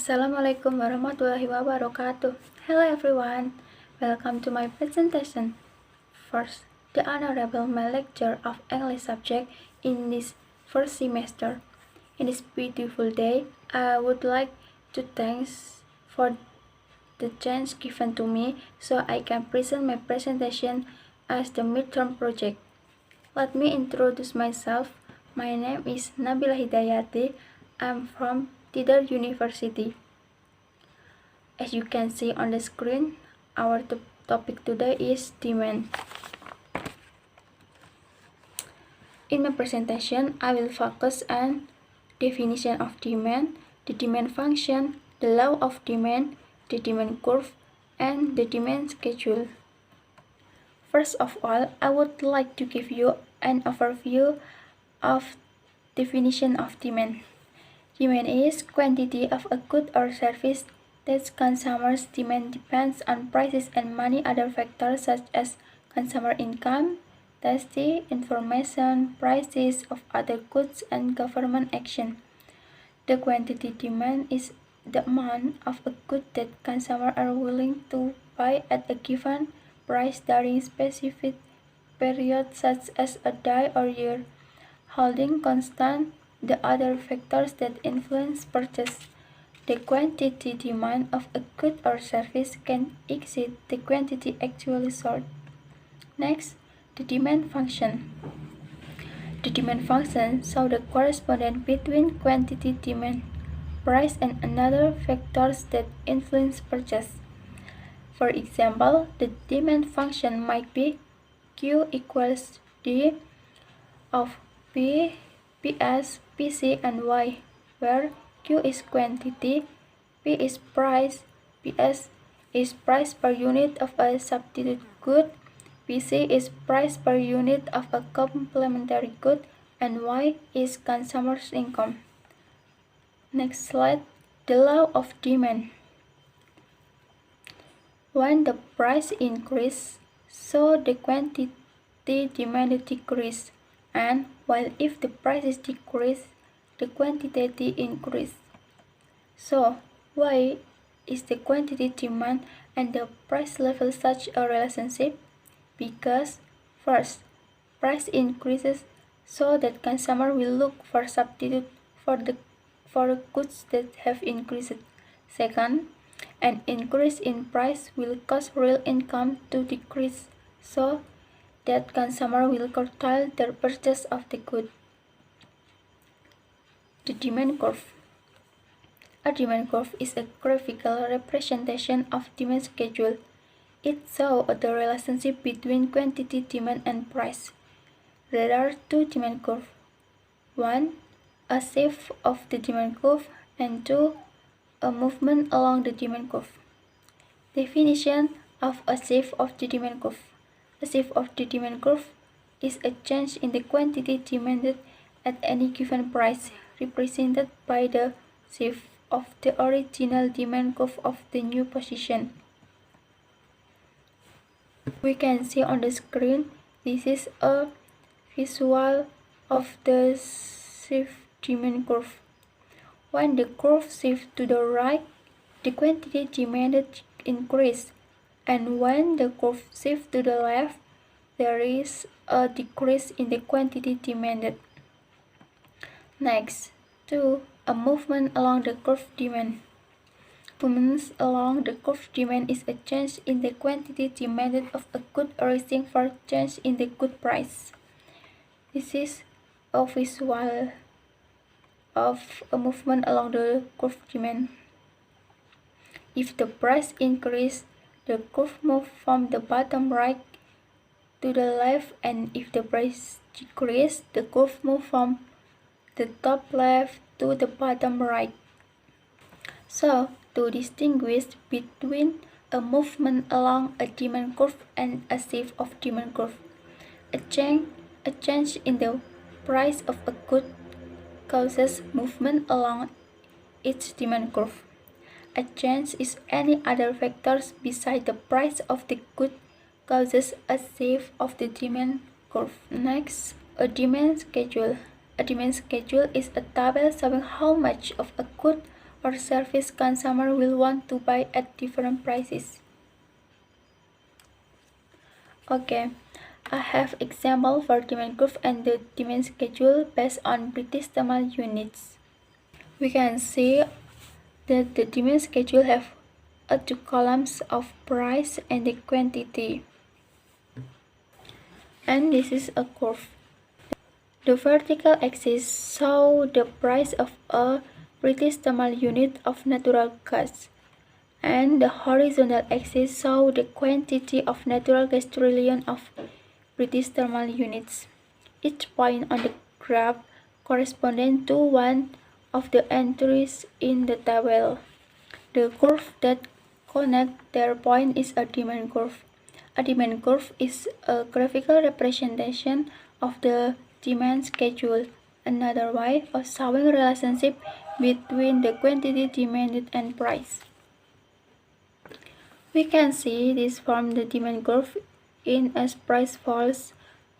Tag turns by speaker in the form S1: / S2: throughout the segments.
S1: Assalamualaikum warahmatullahi wabarakatuh. Hello everyone, welcome to my presentation. First, the honorable my lecture of English subject in this first semester. In this beautiful day, I would like to thank for the chance given to me so I can present my presentation as the midterm project. Let me introduce myself. My name is Nabila Hidayati. I'm from Untitled University. As you can see on the screen, our topic today is demand. In my presentation, I will focus on definition of demand, the demand function, the law of demand, the demand curve, and the demand schedule. First of all, I would like to give you an overview of definition of demand. Demand is quantity of a good or service that consumers demand depends on prices and many other factors such as consumer income, tasty, information, prices of other goods, and government action. The quantity demand is the amount of a good that consumers are willing to buy at a given price during specific periods such as a day or year, holding constant the other factors that influence purchase. The quantity demand of a good or service can exceed the quantity actually sold. Next, the demand function. The demand function shows the correspondence between quantity demand, price, and another factors that influence purchase. For example, the demand function might be Q equals D of P, PS, PC, and Y, where Q is quantity, P is price, PS is price per unit of a substitute good, PC is price per unit of a complementary good, and Y is consumer's income. Next slide, the law of demand. When the price increases, so the quantity demanded decreases, and while if the prices decrease, the quantity increase. So, why is the quantity demand and the price level such a relationship? Because first, price increases so that consumer will look for substitute for goods that have increased. Second, an increase in price will cause real income to decrease, so that consumer will curtail their purchase of the good. The demand curve. A demand curve is a graphical representation of demand schedule. It shows the relationship between quantity demand and price. There are two demand curves. One, a sieve of the demand curve, and two, a movement along the demand curve. Definition of a sieve of the demand curve. A sieve of the demand curve is a change in the quantity demanded at any given price, represented by the sieve of the original demand curve of the new position. We can see on the screen, this is a visual of the sieve demand curve. When the curve shifts to the right, the quantity demanded increases, and when the curve shifts to the left, there is a decrease in the quantity demanded. Next, 2. A movement along the curve demand. Movements along the curve demand is a change in the quantity demanded of a good arising for change in the good price. This is a visual of a movement along the curve demand. If the price increases, the curve moves from the bottom right to the left, and if the price decreases, the curve moves from the top left to the bottom right. So, to distinguish between a movement along a demand curve and a sieve of demand curve, a change in the price of a good causes movement along its demand curve. A change in any other factors beside the price of the good causes a sieve of the demand curve. Next, a demand schedule. A demand schedule is a table showing how much of a good or service consumers will want to buy at different prices. Okay, I have example for demand curve and the demand schedule based on British thermal units. We can see that the demand schedule have two columns of price and the quantity. And this is a curve. The vertical axis shows the price of a British thermal unit of natural gas, and the horizontal axis shows the quantity of natural gas trillion of British thermal units. Each point on the graph corresponds to one of the entries in the table. The curve that connects their point is a demand curve. A demand curve is a graphical representation of the demand schedule, another way of showing relationship between the quantity demanded and price. We can see this from the demand curve in as price falls,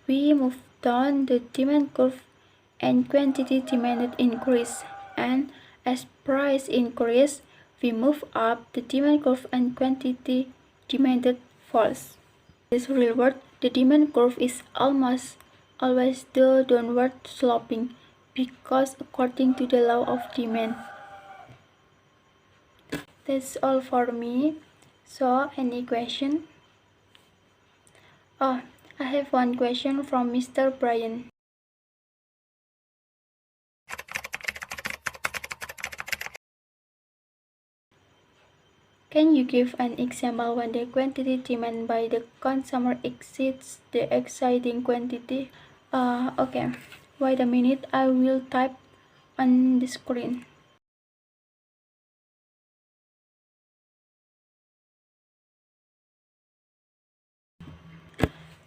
S1: we move down the demand curve and quantity demanded increase, and as price increase, we move up the demand curve and quantity demanded falls. In this real world, the demand curve is almost always the downward sloping because according to the law of demand. That's all for me. So, any question? Oh, I have one question from Mr. Brian. Can you give an example when the quantity demanded by the consumer exceeds the existing quantity? Okay. Wait a minute, I will type on the screen.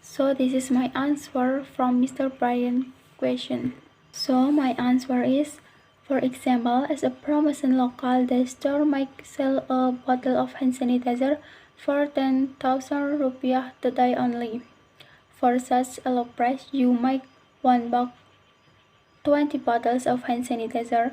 S1: So this is my answer from Mr. Brian's question. So my answer is, for example, as a promotion local, the store might sell a bottle of hand sanitizer for 10,000 rupiah today only. For such a low price, you might want buy 20 bottles of hand sanitizer,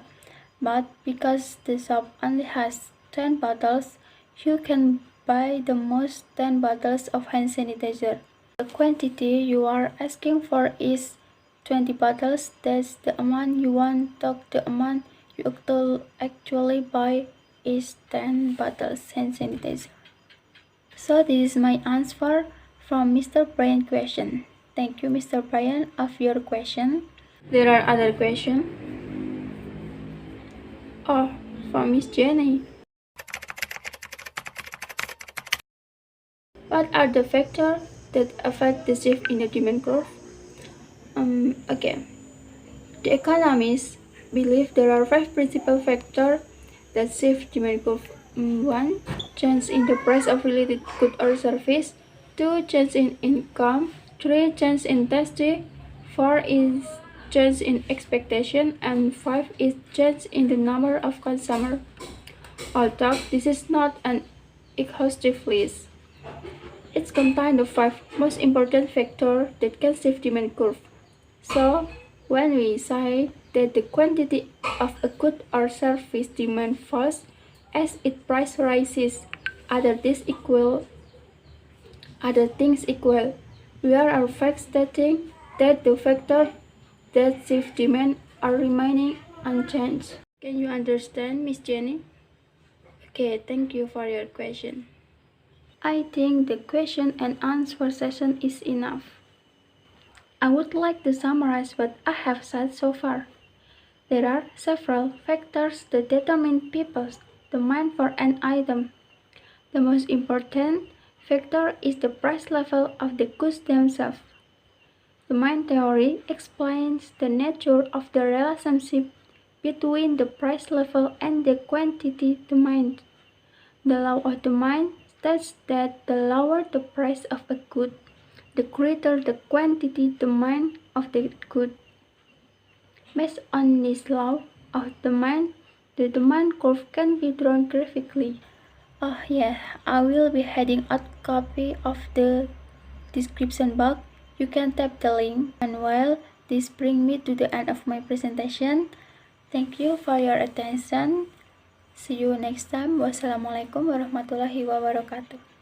S1: but because the shop only has 10 bottles, you can buy the most 10 bottles of hand sanitizer. The quantity you are asking for is 20 bottles. That's the amount you want. The amount you actually buy is 10 bottles hand sanitizer. So this is my answer from Mr. Brian's question. Thank you, Mr. Brian, of your question. There are other questions. Oh, from Miss Jenny. What are the factors that affect the shift in the demand curve? Okay. The economists believe there are 5 principal factors that shift demand curve. 1. Change in the price of related good or service. 2. Change in income. 3. Change in tasting. 4 is change in expectation. And 5 is change in the number of consumers. Although this is not an exhaustive list, it contains the 5 most important factors that can shift demand curve. So, when we say that the quantity of a good or service demand falls as its price rises, other things equal, we are in fact stating that the factors that shift demand are remaining unchanged. Can you understand, Miss Jenny? Okay, thank you for your question. I think the question and answer session is enough. I would like to summarize what I have said so far. There are several factors that determine people's demand for an item. The most important factor is the price level of the goods themselves. Demand theory explains the nature of the relationship between the price level and the quantity demanded. The law of demand states that the lower the price of a good, the greater the quantity demand of the good. Based on this law of demand, the demand curve can be drawn graphically. Oh yeah, I will be heading out copy of the description box. You can tap the link. And well, this brings me to the end of my presentation. Thank you for your attention. See you next time. Wassalamualaikum warahmatullahi wabarakatuh.